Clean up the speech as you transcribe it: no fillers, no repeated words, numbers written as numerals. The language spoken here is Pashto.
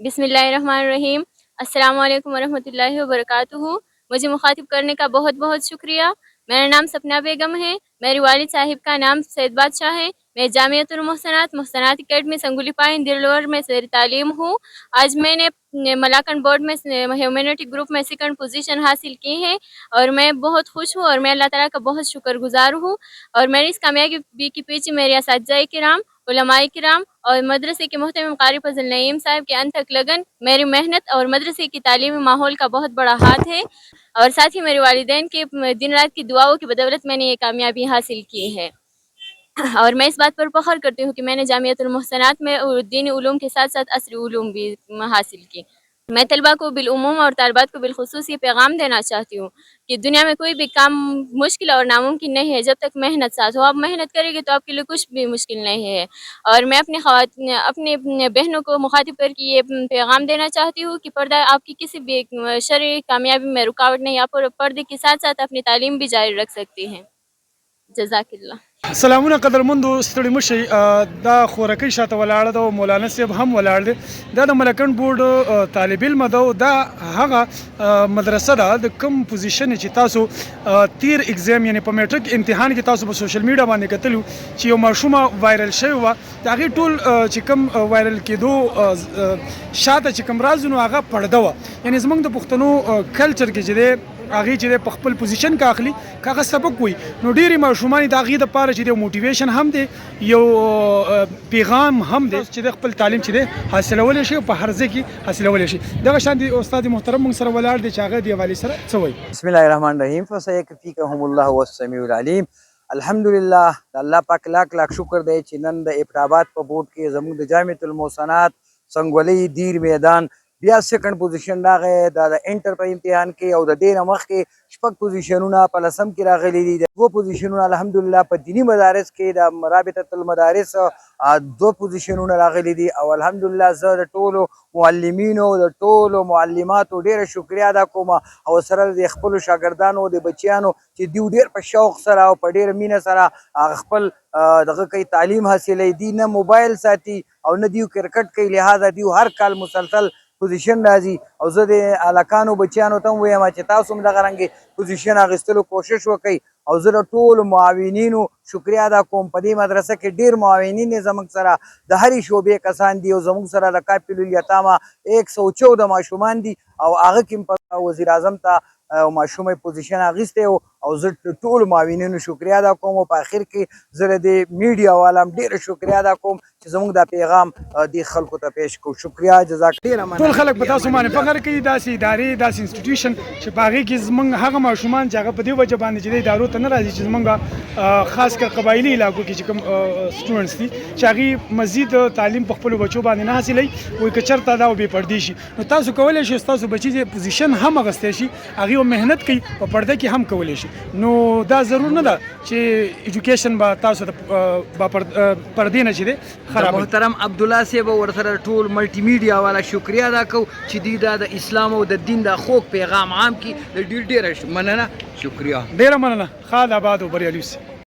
बिस्मिल्लाहिर्रहमानिर्रहीम। अस्सलाम वालेकुम वरहमतुल्लाहि वबरकातुहू। मुझे मुखातिब करने का बहुत बहुत शुक्रिया। मेरा नाम सपना बेगम है। मेरे वालिद साहिब का नाम सैयद बादशाह है। मैं जामियतुल मुहसनात एकेडमी संगुली पाइन दिलवर में ज़ेर तालीम हूँ। आज मैंने मलाकन बोर्ड में ह्यूमैनिटी ग्रुप में सेकंड पोजीशन हासिल की है और मैं बहुत खुश हूँ और मैं अल्लाह ताला का बहुत शुक्रगुजार हूँ। और मेरी इस कामयाबी के पीछे मेरे असातिज़ाए किराम, उलमाए किराम और मदरसे के मोहतरम कारी फजल नईम साहब के अनथक लगन, मेरी मेहनत और मदरसे की तालीमी माहौल का बहुत बड़ा हाथ है। और साथ ही मेरे वालिदैन के दिन रात की दुआओं की बदौलत मैंने ये कामयाबी हासिल की है। और मैं इस बात पर फख्र करती हूँ कि मैंने जामियतुल मुहसनात में दीनी उलूम के साथ साथ असरी उलूम भी हासिल की। मैं तलबा को बिलउमूम और तालबात को बिलखुसूस ये पैगाम देना चाहती हूँ कि दुनिया में कोई भी काम मुश्किल और नामुमकिन नहीं है जब तक मेहनत साथ हो। आप मेहनत करेंगे तो आपके लिए कुछ भी मुश्किल नहीं है। और मैं अपने बहनों को मुखातिब करके ये पैगाम देना चाहती हूँ कि पर्दा आपकी किसी भी शरई कामयाबी में रुकावट नहीं। आप पर्दे के साथ साथ अपनी तालीम भी जारी रख सकती हैं। जज़ाकिल्लाह। سلامونه قدرمندو ستړي مشي دا خورکۍ شاته ولاړه ده او مولانا صاحب هم ولاړ دی. دا د ملکن بورډ طالب علم ده او دا هغه مدرسه ده د کوم پوزیشن چې تاسو تیر ایگزام یعنی په میټرک امتحان کې تاسو په سوشل میډیا باندې کتلو چې یو ماشومه وایرل شوی وه د هغې ټول چې کوم وایرل کېدو شاته چې کوم راز نو هغه پړده وه یعنی زموږ د پښتنو کلچر کې چې دی هغې چې دی په خپل پوزیشن کې اخلي که هغه سبق وي نو ډېرې ماشومان د هغې دپاره چې دی موټیویشن هم دی یو پیغام هم دی چې د خپل تعلیم چې دی حاصلولی شي او په هر ځای کې حاصلولی شي. دغه شان دی استاد محترم موږ سره ولاړ دی چې هغه دې حوالې سره څه وایي. بسم الله الرحمن الرحیم. فسیکفیکهم الله هو السمیع العلیم. الحمدلله د الله پاک لاک شکر دی چې نن د ابټ په بورډ کې زموږ د جامعة المحسنات سنګولۍ دیر میدان بیا سیکنډ پوزیشن راغی. دا د انټر په امتحان کې او د دې نه مخکې شپږ پوزیشنونه په لسم کې راغلي دي. د دوه پوزیشنونه الحمدلله په دیني مدارس کې د رابطة المدارس دوه پوزیشنونه راغلي دي او الحمدلله زه د ټولو معلمینو د ټولو معلماتو ډېره شکریا ادا کوم او سره د خپلو شاګردانو د بچیانو چې دوی ډېر په شوق سره او په ډېره مینه سره خپل دغه کوي تعلیم حاصلوي. دي نه موبایل ساتي او نه دیو کرکټ کوي، لہذا دیو هر کال مسلسل پوزیشن راځي او زه د هلکانو بچیانو ته هم وایم چې تاسو هم دغه رنګې پوزیشن اخیستلو کوشش وکئ او زه د ټولو معاونینو شکریا ادا کوم. په دې مدرسه کې ډېر معاونین یې زموږ سره د هرې شعبې کسان دي او زموږ سره د کافل الیتامه 114 ماشومان دي او هغه کې په وزیر اعظم ته ماشوم پوزیشن اخیستی او زه ټولو معاونینو شکریا ادا کوم او په اخر کې زه د میډیا والا هم ډېره شکریا ادا کوم چې زموږ دا پیغام دې خلکو ته پیش کړو. شکریا، جزاک الله. ټول خلک په تاسو باندې فخر کوي، داسې ادارې داسې انسټیټیوشن چې په هغې کې زموږ هغه ماشومان چې هغه په دې وجه باندې چې د ادارو ته نه راځي چې زموږ خاص کر قبایلي علاقو کې چې کوم سټوډنټس دي چې هغې مزید تعلیم په خپلو بچو باندې نه حاصلوي وایي که چېرته دا بې پردې شي نو تاسو کولی شئ ستاسو بچي چې پوزیشن هم اخیستی شي هغې محنت کوي په پرده کې هم کولی شي. نو دا ضرور نه ده چې ایجوکیشن به تاسو ته پردې نه چې دی خراب. محترم عبدالله صاحب ورسره ټول ملټي میډیا والا شکریا ادا کوو چې دوی دا د اسلام او د دین دا خوږ پیغام عام کړي. ډېره مننه، شکریا. ډېره مننه. ښاد آباد او بریالي اوسئ.